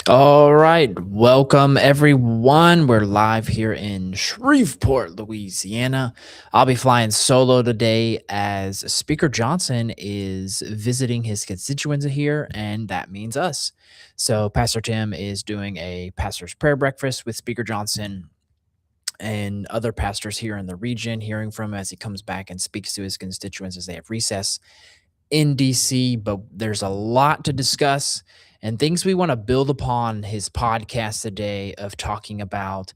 All right, welcome everyone. We're live here in Shreveport, Louisiana. I'll be flying solo today as Speaker Johnson is visiting his constituents here, and that means us. So, Pastor Tim is doing a pastor's prayer breakfast with Speaker Johnson and other pastors here in the region, hearing from him as he comes back and speaks to his constituents as they have recess in DC, but there's a lot to discuss and things we want to build upon his podcast today of talking about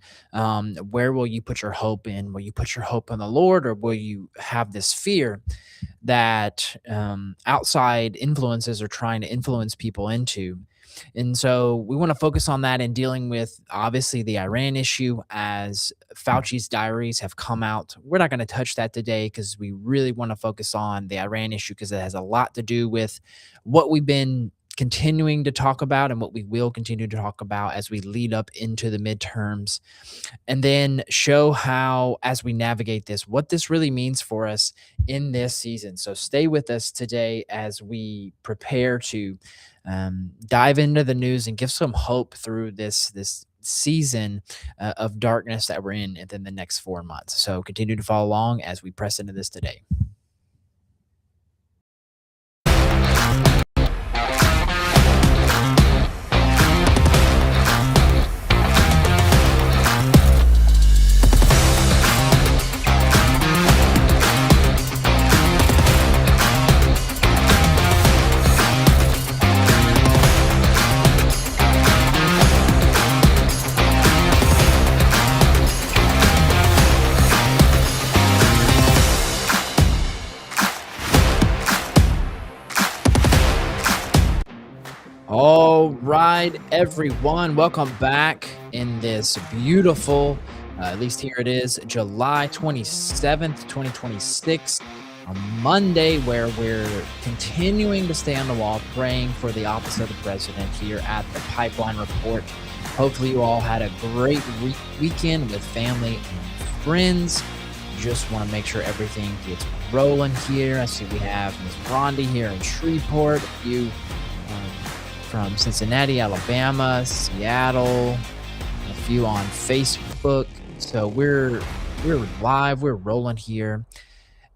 where will you put your hope in? Will you put your hope in the Lord, or will you have this fear that outside influences are trying to influence people into? And so we want to focus on that and dealing with obviously the Iran issue as Fauci's diaries have come out. We're not going to touch that today because we really want to focus on the Iran issue because it has a lot to do with what we've been continuing to talk about and what we will continue to talk about as we lead up into the midterms, and then show how, as we navigate this, what this really means for us in this season. So stay with us today as we prepare to dive into the news and give some hope through this season of darkness that we're in within the next 4 months. So continue to follow along as we press into this today. All right, everyone, welcome back in this beautiful, at least here it is, July 27th, 2026, a Monday where we're continuing to stay on the wall praying for the office of the president here at the Pipeline Report. Hopefully you all had a great weekend with family and friends. Just want to make sure everything gets rolling here. I see we have Ms. Brondi here in Shreveport, from Cincinnati, Alabama, Seattle, a few on Facebook. So we're live, we're rolling here.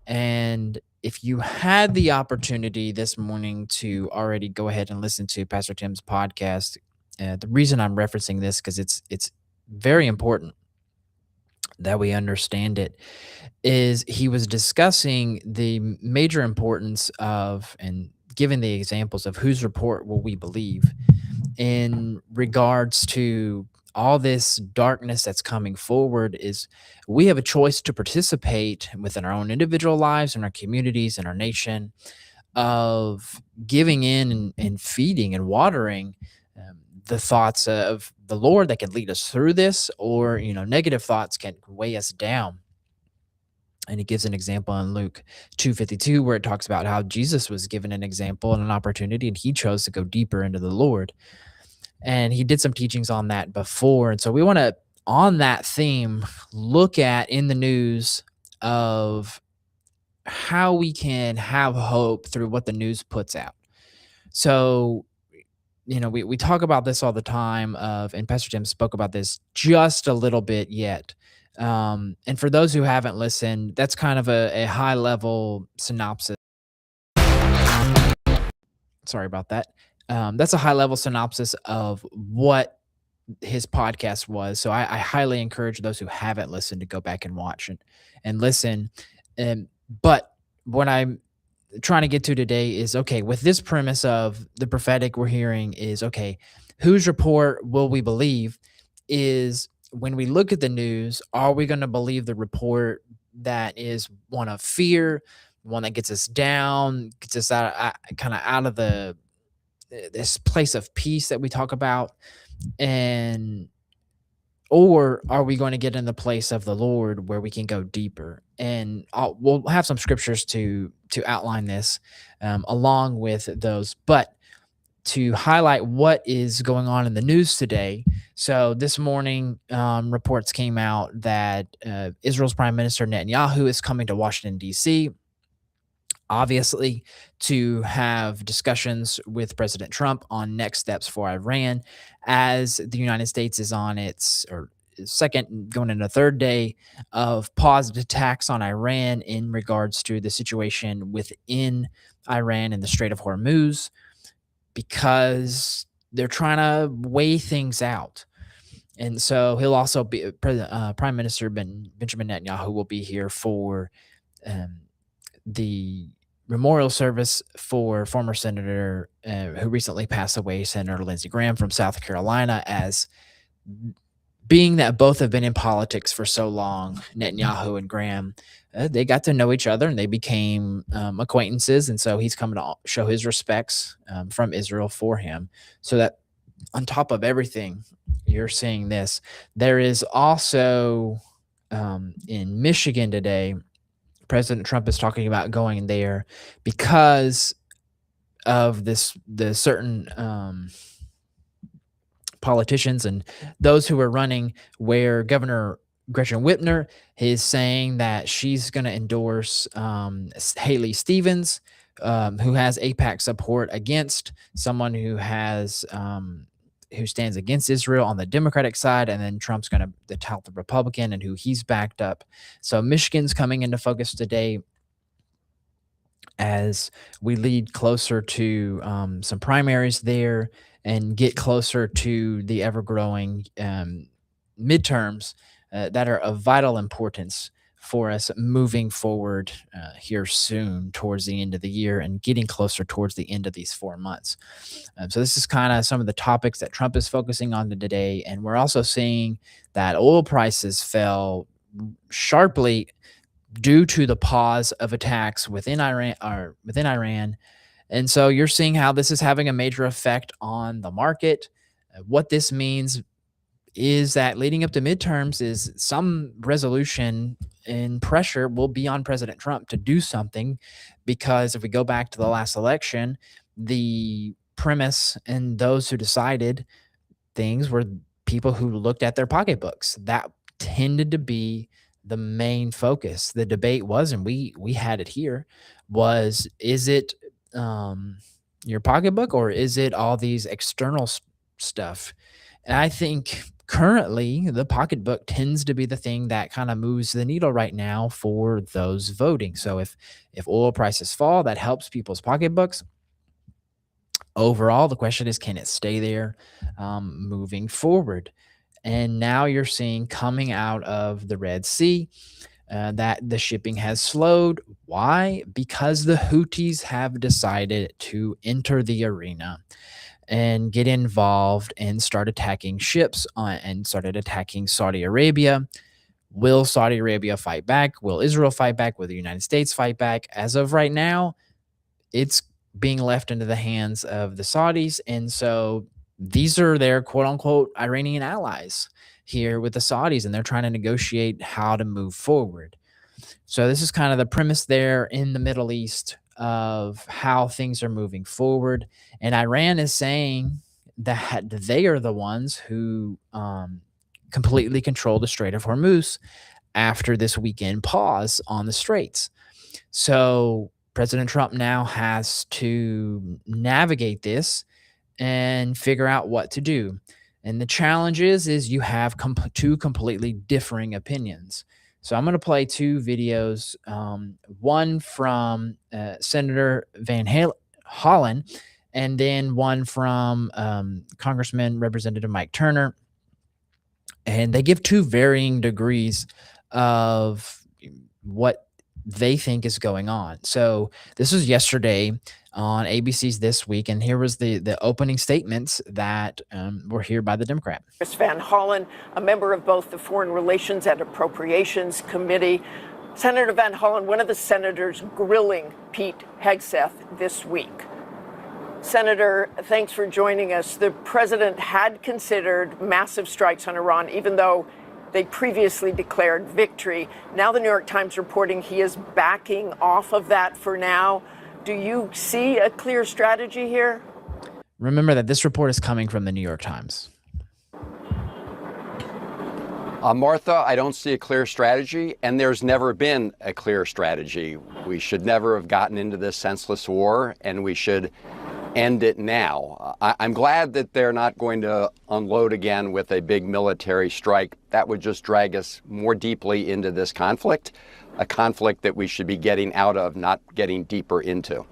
And if you had the opportunity this morning to already go ahead and listen to Pastor Tim's podcast, the reason I'm referencing this because it's very important that we understand it, is he was discussing the major importance of and giving the examples of whose report will we believe in regards to all this darkness that's coming forward. Is we have a choice to participate within our own individual lives and our communities and our nation of giving in and feeding and watering the thoughts of the Lord that can lead us through this, or negative thoughts can weigh us down. And he gives an example in Luke 2:52 where it talks about how Jesus was given an example and an opportunity, and he chose to go deeper into the Lord. And he did some teachings on that before. And so we want to, on that theme, look at in the news of how we can have hope through what the news puts out. So, we talk about this all the time and Pastor Jim spoke about this just a little bit yet. And for those who haven't listened, that's kind of a high level synopsis. Sorry about that. That's a high level synopsis of what his podcast was. So I highly encourage those who haven't listened to go back and watch and listen. But what I'm trying to get to today is, okay, with this premise of the prophetic we're hearing is, okay, whose report will we believe? Is when we look at the news, are we going to believe the report that is one of fear, one that gets us down, gets us kind of out of this place of peace that we talk about, and or are we going to get in the place of the Lord where we can go deeper? And we'll have some scriptures to outline this along with those, but to highlight what is going on in the news today. So this morning, reports came out that Israel's Prime Minister Netanyahu is coming to Washington D.C. obviously, to have discussions with President Trump on next steps for Iran, as the United States is on its or second, going into third day of paused attacks on Iran in regards to the situation within Iran and the Strait of Hormuz, because they're trying to weigh things out. And so he'll also be Prime Minister Benjamin Netanyahu will be here for um, the memorial service for former senator who recently passed away, Senator Lindsey Graham from South Carolina, as being that both have been in politics for so long, Netanyahu and Graham, they got to know each other and they became acquaintances. And so he's coming to show his respects from Israel for him. So that on top of everything, you're seeing this. There is also in Michigan today, President Trump is talking about going there because of the certain politicians and those who are running, where Governor Gretchen Whitmer is saying that she's going to endorse Haley Stevens, who has AIPAC support against someone who has who stands against Israel on the Democratic side, and then Trump's going to tout the Republican and who he's backed up. So Michigan's coming into focus today as we lead closer to some primaries there and get closer to the ever growing midterms that are of vital importance for us moving forward here soon towards the end of the year and getting closer towards the end of these 4 months. So this is kind of some of the topics that Trump is focusing on today. And we're also seeing that oil prices fell sharply due to the pause of attacks within Iran. And so you're seeing how this is having a major effect on the market. What this means is that leading up to midterms is some resolution and pressure will be on President Trump to do something, because if we go back to the last election, the premise and those who decided things were people who looked at their pocketbooks. That tended to be the main focus. The debate was, and we had it here, was, is it your pocketbook or is it all these external stuff? And I think currently the pocketbook tends to be the thing that kind of moves the needle right now for those voting. So if oil prices fall, that helps people's pocketbooks. Overall, the question is, can it stay there moving forward? And now you're seeing coming out of the Red Sea that the shipping has slowed. Why? Because the Houthis have decided to enter the arena and get involved and start attacking ships and started attacking Saudi Arabia. Will Saudi Arabia fight back? Will Israel fight back? Will the United States fight back? As of right now, it's being left into the hands of the Saudis. And so these are their quote unquote Iranian allies here with the Saudis, and they're trying to negotiate how to move forward. So this is kind of the premise there in the Middle East of how things are moving forward. And Iran is saying that they are the ones who completely control the Strait of Hormuz after this weekend pause on the straits. So President Trump now has to navigate this and figure out what to do. And the challenge is you have two completely differing opinions. So I'm going to play two videos, one from Senator Holland, and then one from Congressman Representative Mike Turner. And they give two varying degrees of what they think is going on. So this was yesterday on ABC's This Week, and here was the opening statements that were here by the Democrat. Chris Van Hollen, a member of both the Foreign Relations and Appropriations Committee. Senator Van Hollen, one of the senators grilling Pete Hegseth this week. Senator, thanks for joining us. The president had considered massive strikes on Iran, even though they previously declared victory. Now the New York Times reporting he is backing off of that for now. Do you see a clear strategy here? Remember that this report is coming from the New York Times. Martha, I don't see a clear strategy, and there's never been a clear strategy. We should never have gotten into this senseless war, and we should end it now. I'm glad that they're not going to unload again with a big military strike. That would just drag us more deeply into this conflict, a conflict that we should be getting out of, not getting deeper into.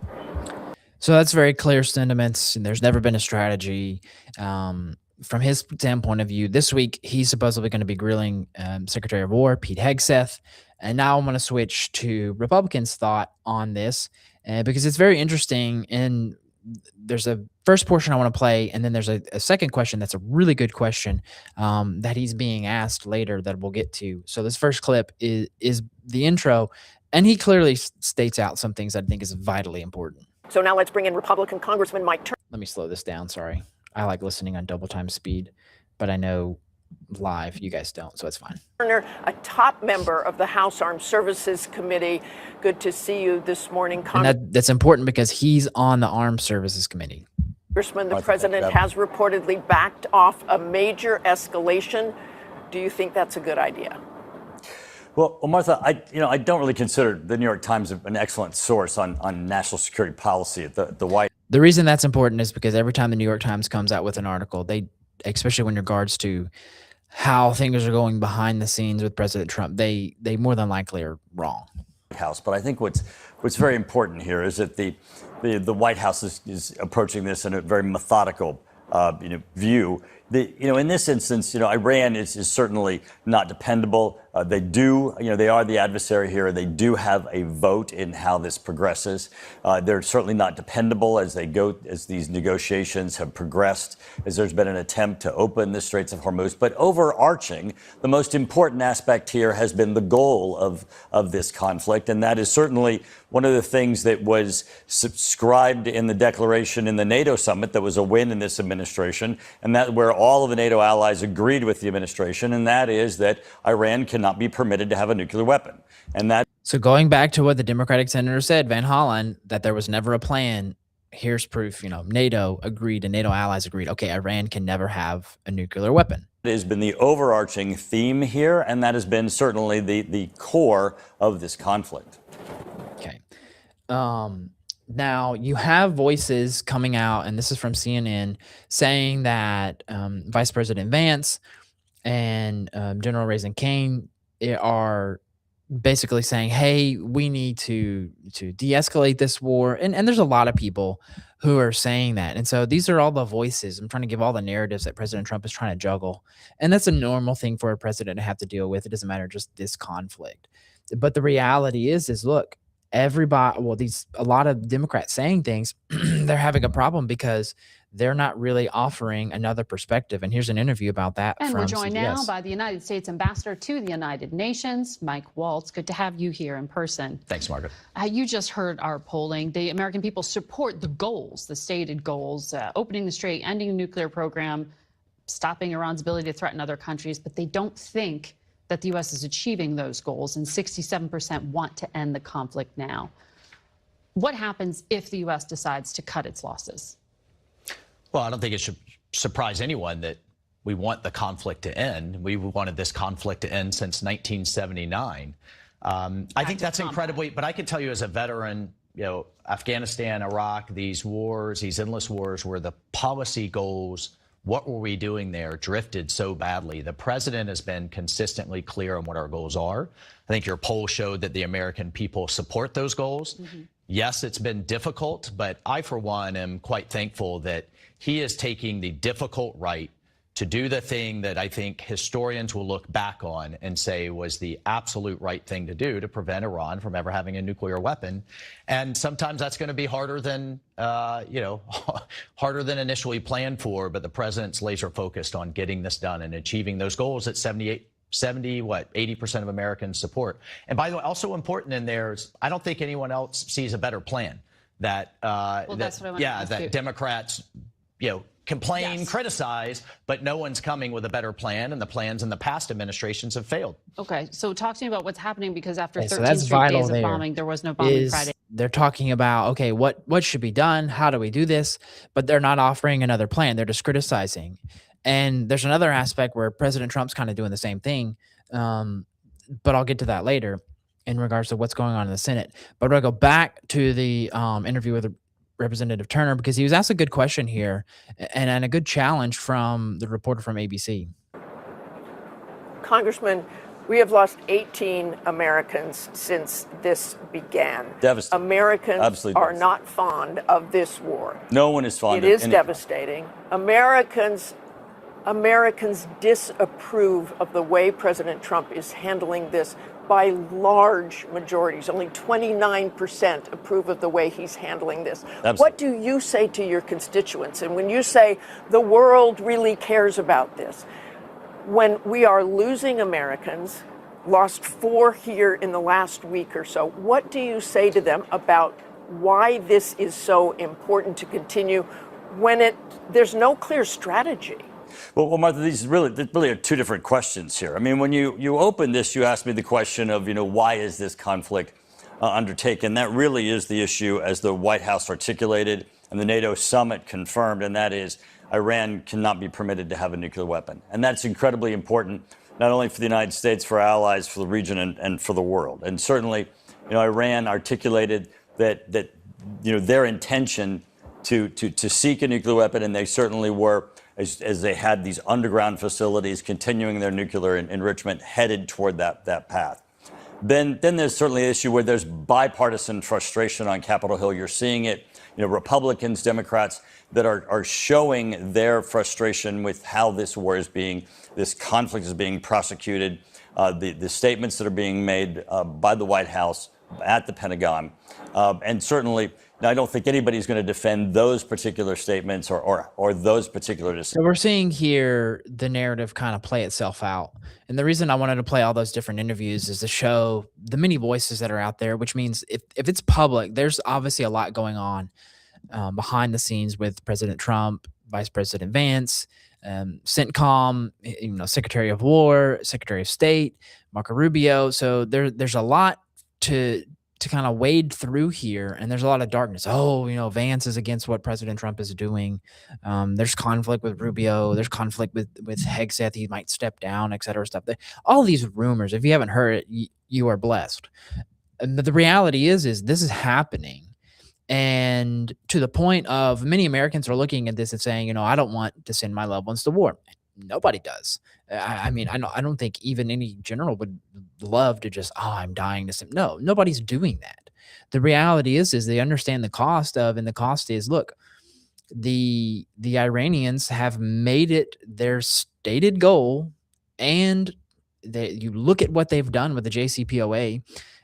So that's very clear sentiments. And there's never been a strategy. From his standpoint of view, this week he's supposedly going to be grilling Secretary of War Pete Hegseth. And now I'm going to switch to Republicans' thought on this because it's very interesting. And there's a first portion I want to play, and then there's a second question that's a really good question that he's being asked later that we'll get to. So this first clip is the intro, and he clearly states out some things I think is vitally important. So now let's bring in Republican Congressman Mike Turner. Let me slow this down. Sorry. I like listening on double time speed, but I know live you guys don't, so it's fine. Turner, a top member of the House Armed Services Committee. Good to see you this morning. And that's important because he's on the Armed Services Committee. Congressman, the president has reportedly backed off a major escalation. Do you think that's a good idea? Well, Martha, I don't really consider the New York Times an excellent source on national security policy at the White. The reason that's important is because every time the New York Times comes out with an article, especially in regards to how things are going behind the scenes with President Trump, they more than likely are wrong. House, but I think what's very important here is that the White House is approaching this in a very methodical view. In this instance, Iran is certainly not dependable. They are the adversary here. They do have a vote in how this progresses. They're certainly not dependable as these negotiations have progressed, as there's been an attempt to open the Straits of Hormuz. But overarching, the most important aspect here has been the goal of this conflict, and that is certainly one of the things that was subscribed in the declaration in the NATO summit that was a win in this administration, and that where all of the NATO allies agreed with the administration, and that is that Iran cannot be permitted to have a nuclear weapon. So going back to what the Democratic senator said, Van Hollen, that there was never a plan, here's proof, NATO agreed and NATO allies agreed, okay, Iran can never have a nuclear weapon. It has been the overarching theme here, and that has been certainly the core of this conflict. Okay. Now, you have voices coming out, and this is from CNN, saying that Vice President Vance and General Raising Kane are basically saying, hey, we need to de-escalate this war. And there's a lot of people who are saying that. And so these are all the voices. I'm trying to give all the narratives that President Trump is trying to juggle. And that's a normal thing for a president to have to deal with. It doesn't matter just this conflict. But the reality is look, a lot of Democrats saying things, they're having a problem because they're not really offering another perspective. And here's an interview about that. And from we're joined CBS. now by the United States Ambassador to the United Nations, Mike Waltz. Good to have you here in person. Thanks, Margaret. You just heard our polling. The American people support the goals, the stated goals, opening the Strait, ending the nuclear program, stopping Iran's ability to threaten other countries, but they don't think that the U.S. is achieving those goals, and 67% want to end the conflict now. What happens if the U.S. decides to cut its losses? Well, I don't think it should surprise anyone that we want the conflict to end. We wanted this conflict to end since 1979. I think that's incredibly, but I can tell you as a veteran, Afghanistan, Iraq, these wars, these endless wars where the policy goals, what were we doing there, drifted so badly. The president has been consistently clear on what our goals are. I think your poll showed that the American people support those goals. Mm-hmm. Yes, it's been difficult, but I, for one, am quite thankful that he is taking the difficult right to do the thing that I think historians will look back on and say was the absolute right thing to do to prevent Iran from ever having a nuclear weapon. And sometimes that's going to be harder than, harder than initially planned for. But the president's laser focused on getting this done and achieving those goals that 80% of Americans support. And by the way, also important in there is I don't think anyone else sees a better plan that, that Democrats, complain, yes, criticize, but no one's coming with a better plan, and the plans in the past administrations have failed. Okay, so talk to me about what's happening, because after 13 straight days of bombing, there was no bombing Friday. They're talking about, okay, what should be done? How do we do this? But they're not offering another plan. They're just criticizing. And there's another aspect where President Trump's kind of doing the same thing. But I'll get to that later in regards to what's going on in the Senate. But I'm going to go back to the interview with Representative Turner, because he was asked a good question here and a good challenge from the reporter from ABC. Congressman, we have lost 18 Americans since this began. Devastating. Americans Absolutely are devastating. not fond of this war. No one is fond It of it. is devastating. Americans disapprove of the way President Trump is handling this by large majorities. Only 29% approve of the way he's handling this. Absolutely. What do you say to your constituents? And when you say the world really cares about this, when we are losing Americans, lost 4 here in the last week or so, what do you say to them about why this is so important to continue when there's no clear strategy? Well, Martha, these really are two different questions here. I mean, when you open this, you asked me the question of, why is this conflict undertaken? That really is the issue, as the White House articulated and the NATO summit confirmed, and that is Iran cannot be permitted to have a nuclear weapon. And that's incredibly important, not only for the United States, for our allies, for the region, and for the world. And certainly, Iran articulated that their intention to seek a nuclear weapon, and they certainly were, as they had these underground facilities continuing their nuclear enrichment, headed toward that path. Then there's certainly an issue where there's bipartisan frustration on Capitol Hill. You're seeing it, Republicans, Democrats that are showing their frustration with how this conflict is being prosecuted, the statements that are being made by the White House, at the Pentagon, and certainly, I don't think anybody's going to defend those particular statements or those particular decisions. So we're seeing here the narrative kind of play itself out. And the reason I wanted to play all those different interviews is to show the many voices that are out there, which means if it's public, there's obviously a lot going on behind the scenes with President Trump, Vice President Vance, CENTCOM, Secretary of War, Secretary of State, Marco Rubio. So there's a lot to kind of wade through here, and there's a lot of darkness. Vance is against what President Trump is doing. There's conflict with Rubio. There's conflict with Hegseth. He might step down, et cetera, stuff. All these rumors, if you haven't heard it, you are blessed. But the reality is this is happening. And to the point of many Americans are looking at this and saying, I don't want to send my loved ones to war. Nobody does. I don't think even any general would love to just, I'm dying to send. No, nobody's doing that. The reality is they understand the cost of, and the cost is, look, the Iranians have made it their stated goal, and you look at what they've done with the JCPOA,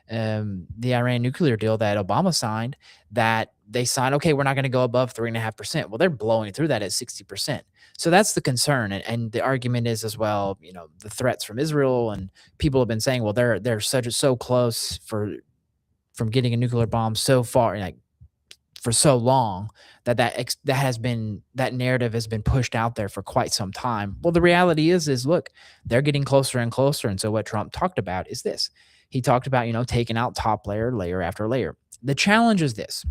the Iran nuclear deal that Obama signed, that they signed, okay, we're not going to go above 3.5%. Well, they're blowing through that at 60%. So that's the concern. And the argument is as well, the threats from Israel, and people have been saying, well, they're so close from getting a nuclear bomb so far, for so long, that narrative has been pushed out there for quite some time. Well, the reality is look, they're getting closer and closer. And so what Trump talked about is this. He talked about, taking out top layer after layer. The challenge is this.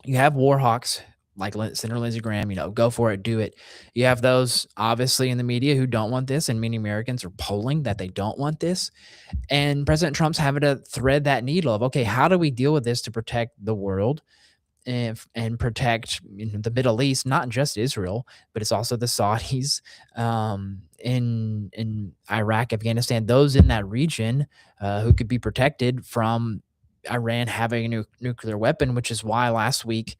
You have war hawks like Senator Lindsey Graham, go for it, do it. You have those obviously in the media who don't want this, and many Americans are polling that they don't want this. And President Trump's having to thread that needle of, okay, how do we deal with this to protect the world and protect the Middle East, not just Israel, but it's also the Saudis in Iraq, Afghanistan, those in that region who could be protected from Iran having a nuclear weapon, which is why last week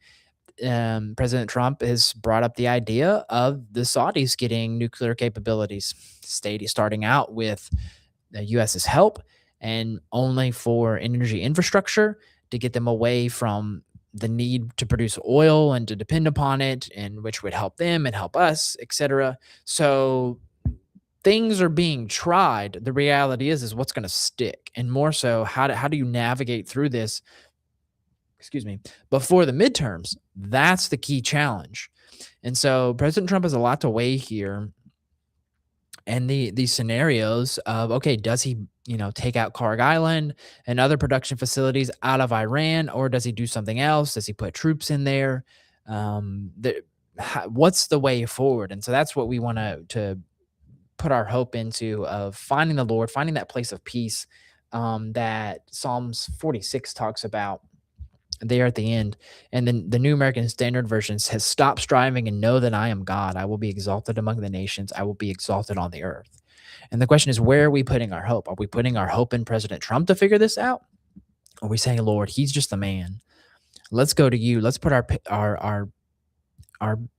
President Trump has brought up the idea of the Saudis getting nuclear capabilities, starting out with the U.S.'s help and only for energy infrastructure to get them away from the need to produce oil and to depend upon it, and which would help them and help us, etc. So things are being tried. The reality is what's going to stick, and more so, how do you navigate through this? Before the midterms. That's the key challenge. And so President Trump has a lot to weigh here. And these scenarios of, okay, does he, take out Karg Island and other production facilities out of Iran, or does he do something else? Does he put troops in there? what's the way forward? And so that's what we want to put our hope into, of finding the Lord, finding that place of peace, that Psalms 46 talks about there at the end. And then the New American Standard Version says, "Stop striving and know that I am God. I will be exalted among the nations. I will be exalted on the earth." And the question is, where are we putting our hope? Are we putting our hope in President Trump to figure this out? Are we saying, Lord, he's just a man. Let's go to you. Let's put our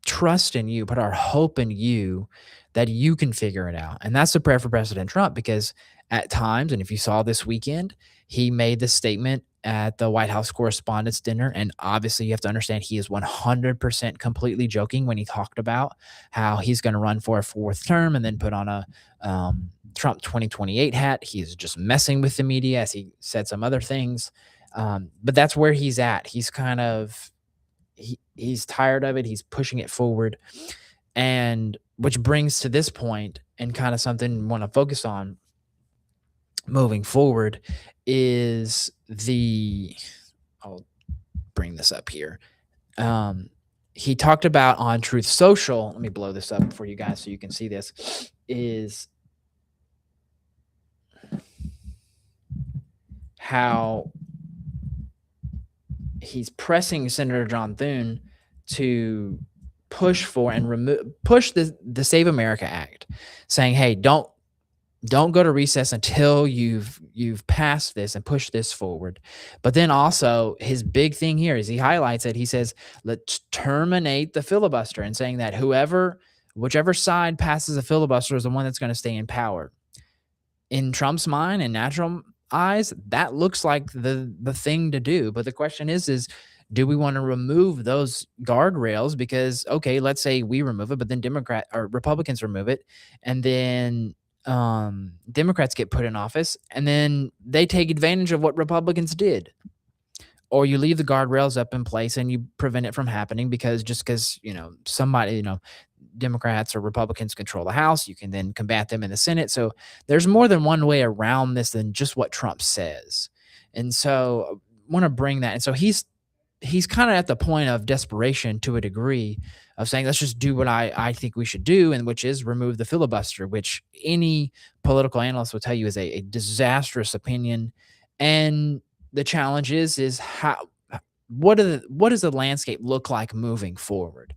trust in you, put our hope in you, that you can figure it out. And that's the prayer for President Trump, because at times, and if you saw this weekend, he made this statement at the White House Correspondents' Dinner. And obviously, you have to understand he is 100% completely joking when he talked about how he's going to run for a fourth term and then put on a Trump 2028 hat. He's just messing with the media, as he said some other things. But that's where he's at. He's kind of he's tired of it. He's pushing it forward. And which brings to this point, and kind of something we want to focus on moving forward, is I'll bring this up here. He talked about on Truth Social, let me blow this up for you guys so you can see this, is how he's pressing Senator John Thune to push for and push the Save America Act, saying, "Hey, don't go to recess until you've passed this and pushed this forward." But then also his big thing here is he highlights it. He says, "Let's terminate the filibuster," and saying that whichever side passes a filibuster is the one that's going to stay in power. In Trump's mind and natural eyes, that looks like the thing to do. But the question is do we want to remove those guardrails? Because, okay, let's say we remove it, but then Republicans remove it, and then Democrats get put in office, and then they take advantage of what Republicans did. Or you leave the guardrails up in place and you prevent it from happening, because somebody, Democrats or Republicans control the House, you can then combat them in the Senate. So there's more than one way around this than just what Trump says. And so I want to bring that. And so he's kind of at the point of desperation to a degree, of saying, let's just do what I think we should do, and which is remove the filibuster, which any political analyst will tell you is a disastrous opinion. And the challenge is what does the landscape look like moving forward?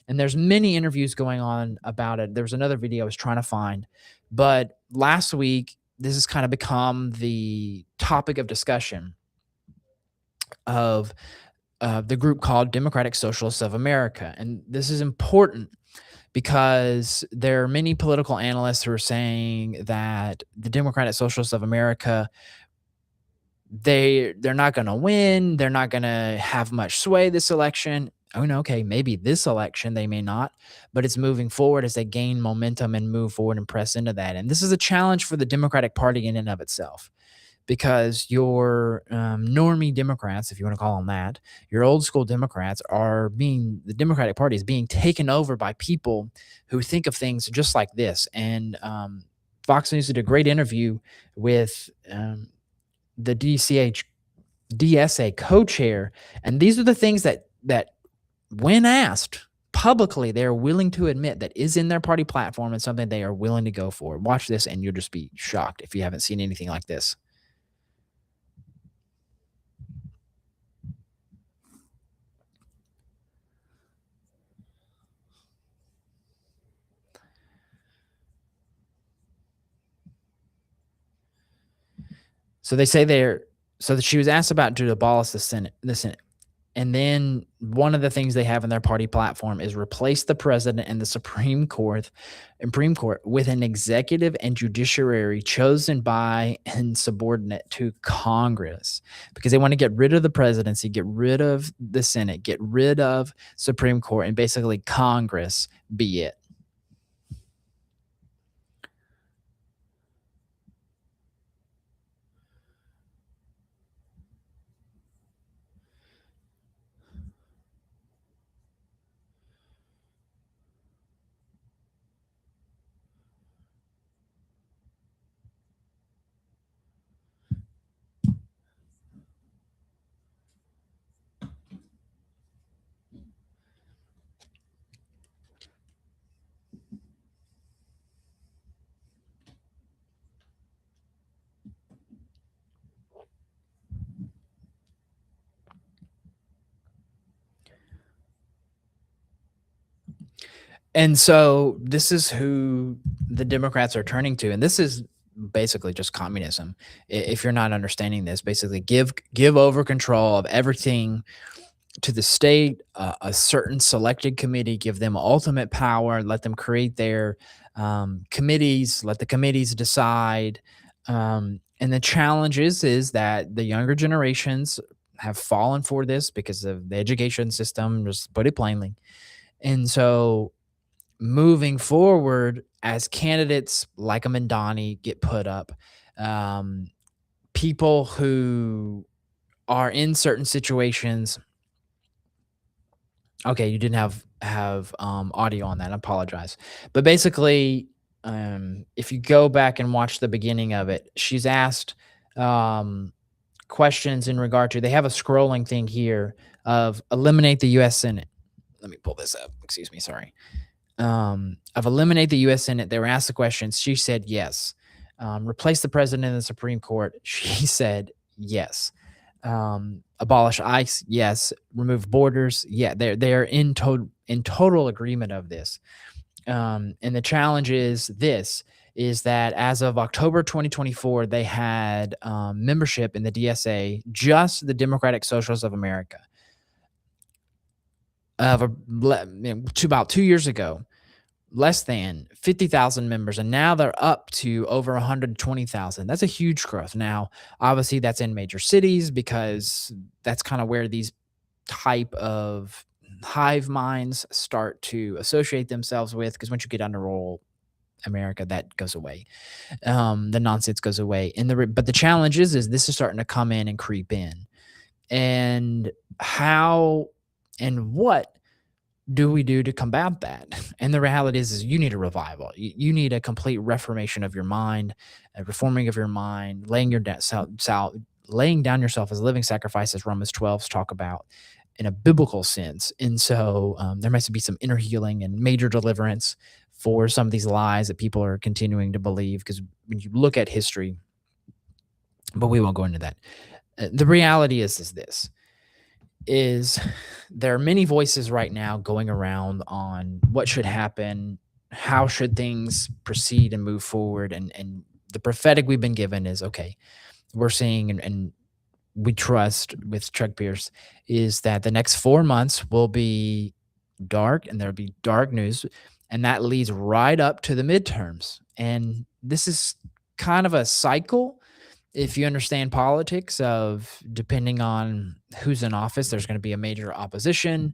And there's many interviews going on about it. There's another video I was trying to find, but last week, this has kind of become the topic of discussion of the group called Democratic Socialists of America. And this is important because there are many political analysts who are saying that the Democratic Socialists of America, they're not going to win. They're not going to have much sway this election. Oh, no, okay, maybe this election they may not, but it's moving forward as they gain momentum and move forward and press into that. And this is a challenge for the Democratic Party in and of itself, because your normie Democrats, if you want to call them that, your old school Democrats the Democratic Party is being taken over by people who think of things just like this. And Fox News did a great interview with the DSA co-chair. And these are the things that when asked publicly, they are willing to admit that is in their party platform and something they are willing to go for. Watch this and you'll just be shocked if you haven't seen anything like this. So they say so she was asked about to abolish the Senate. And then one of the things they have in their party platform is replace the president and the Supreme Court with an executive and judiciary chosen by and subordinate to Congress, because they want to get rid of the presidency, get rid of the Senate, get rid of Supreme Court, and basically Congress be it. And so this is who the Democrats are turning to, and this is basically just communism. If you're not understanding this, basically give over control of everything to the state, a certain selected committee, give them ultimate power, let them create their committees, let the committees decide. And the challenge is that the younger generations have fallen for this because of the education system, just put it plainly. And so moving forward, as candidates like a Mandani get put up, people who are in certain situations. Okay, you didn't have audio on that. I apologize. But basically, if you go back and watch the beginning of it, she's asked questions in regard to. They have a scrolling thing here of eliminate the U.S. Senate. Let me pull this up. Excuse me. Sorry. Of eliminate the U.S. Senate. They were asked the questions. She said yes. Replace the president in the Supreme Court. She said yes. Abolish ICE, yes. Remove borders, yeah. They're in total agreement of this. And the challenge is that as of October 2024, they had membership in the DSA, just the Democratic Socialists of America, to about 2 years ago, less than 50,000 members, and now they're up to over 120,000. That's a huge growth. Now, obviously, that's in major cities because that's kind of where these type of hive minds start to associate themselves with. Because once you get under rural America, that goes away. The nonsense goes away. But the challenge is this is starting to come in and creep in. And how and what do we do to combat that? And the reality is you need a revival. You need a complete reformation of your mind, a reforming of your mind, laying down yourself as a living sacrifice, as Romans 12 talk about, in a biblical sense. And so there must be some inner healing and major deliverance for some of these lies that people are continuing to believe. Because when you look at history, but we won't go into that. The reality is there are many voices right now going around on what should happen, how should things proceed and move forward. And the prophetic we've been given is, okay, we're seeing and we trust with Chuck Pierce is that the next 4 months will be dark and there'll be dark news. And that leads right up to the midterms. And this is kind of a cycle. If you understand politics of depending on who's in office, there's going to be a major opposition.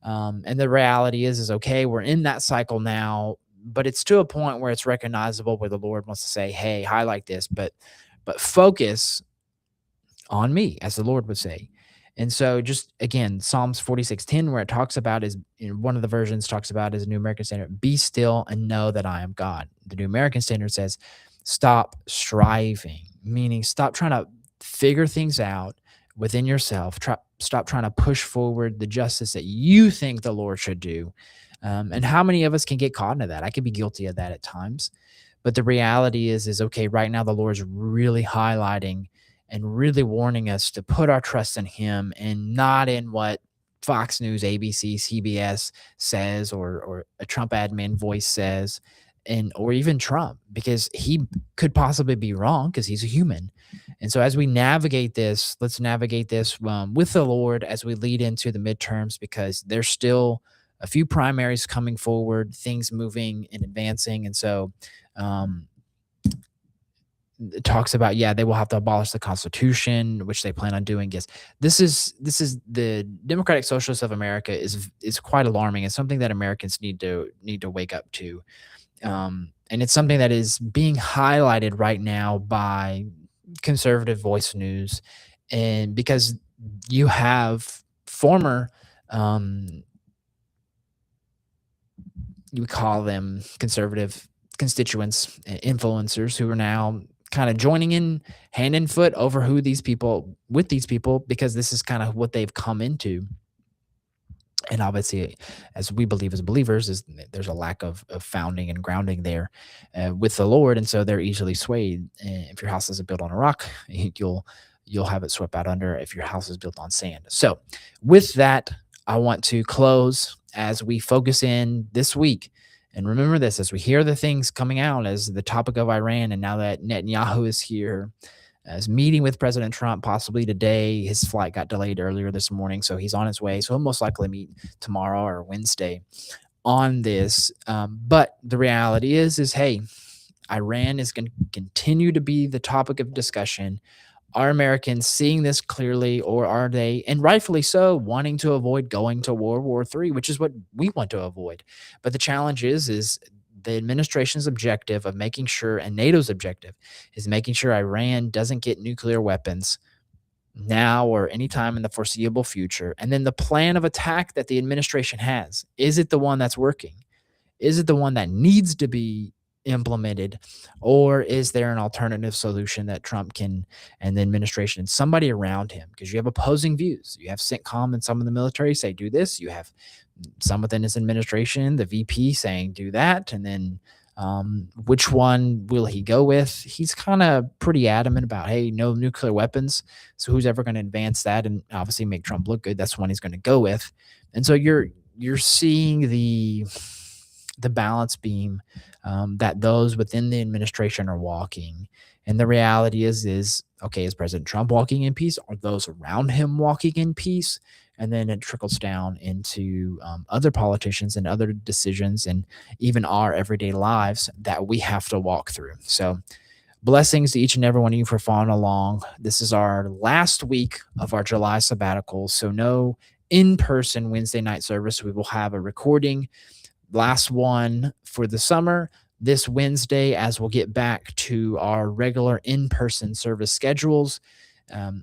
And the reality is okay, we're in that cycle now, but it's to a point where it's recognizable where the Lord wants to say, hey, highlight this, but focus on me, as the Lord would say. And so just again, Psalms 46:10, where it talks about is one of the versions talks about is a New American Standard, be still and know that I am God. The New American Standard says, stop striving, meaning stop trying to figure things out within yourself. Stop trying to push forward the justice that you think the Lord should do. And how many of us can get caught into that? I could be guilty of that at times. But the reality is okay, right now the Lord's really highlighting and really warning us to put our trust in him and not in what Fox News, ABC, CBS says or a Trump admin voice says, or even Trump, because he could possibly be wrong because he's a human. And so as we navigate this, let's navigate this with the Lord as we lead into the midterms, because there's still a few primaries coming forward, things moving and advancing. And so it talks about, they will have to abolish the Constitution, which they plan on doing. Yes, this is the Democratic Socialists of America is quite alarming. It's something that Americans need to wake up to. And it's something that is being highlighted right now by conservative voice news. And because you have former, you call them conservative constituents, influencers who are now kind of joining in hand and foot over with these people, because this is kind of what they've come into. And obviously, as we believe as believers, is there's a lack of founding and grounding there with the Lord, and so they're easily swayed. If your house isn't built on a rock, you'll have it swept out under. If your house is built on sand. So, with that, I want to close as we focus in this week And remember this, as we hear the things coming out as the topic of Iran, and now that Netanyahu is here, as meeting with President Trump possibly today. His flight got delayed earlier this morning, so he's on his way. So he'll most likely meet tomorrow or Wednesday on this. But the reality is hey, Iran is going to continue to be the topic of discussion. Are Americans seeing this clearly, or are they, and rightfully so, wanting to avoid going to World War III, which is what we want to avoid? But the challenge is the administration's objective of making sure, and NATO's objective is making sure Iran doesn't get nuclear weapons now or anytime in the foreseeable future. And then the plan of attack that the administration has, is it the one that's working? Is it the one that needs to be implemented, or is there an alternative solution that Trump can, and the administration and somebody around him, because you have opposing views. You have CENTCOM and some of the military say do this, you have some within his administration, the VP, saying do that, and then which one will he go with? He's kind of pretty adamant about, hey, no nuclear weapons. So who's ever going to advance that and obviously make Trump look good? That's the one he's going to go with. And so you're seeing the balance beam that those within the administration are walking. And the reality is okay, is President Trump walking in peace? Are those around him walking in peace? And then it trickles down into other politicians and other decisions, and even our everyday lives that we have to walk through. So blessings to each and every one of you for following along. This is our last week of our July sabbatical. So no in-person Wednesday night service. We will have a recording, last one for the summer, this Wednesday, as we'll get back to our regular in-person service schedules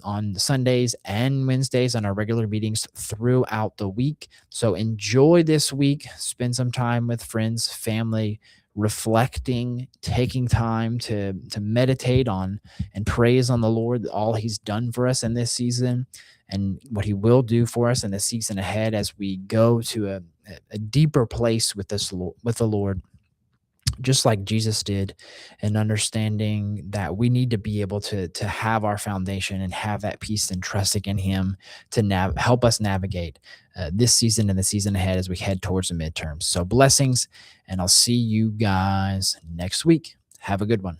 on Sundays and Wednesdays on our regular meetings throughout the week. So enjoy this week. Spend some time with friends, family, reflecting, taking time to meditate on and praise on the Lord, all he's done for us in this season and what he will do for us in the season ahead as we go to a deeper place with the Lord, just like Jesus did, and understanding that we need to be able to have our foundation and have that peace and trusting in him to help us navigate this season and the season ahead as we head towards the midterms. So blessings, and I'll see you guys next week. Have a good one.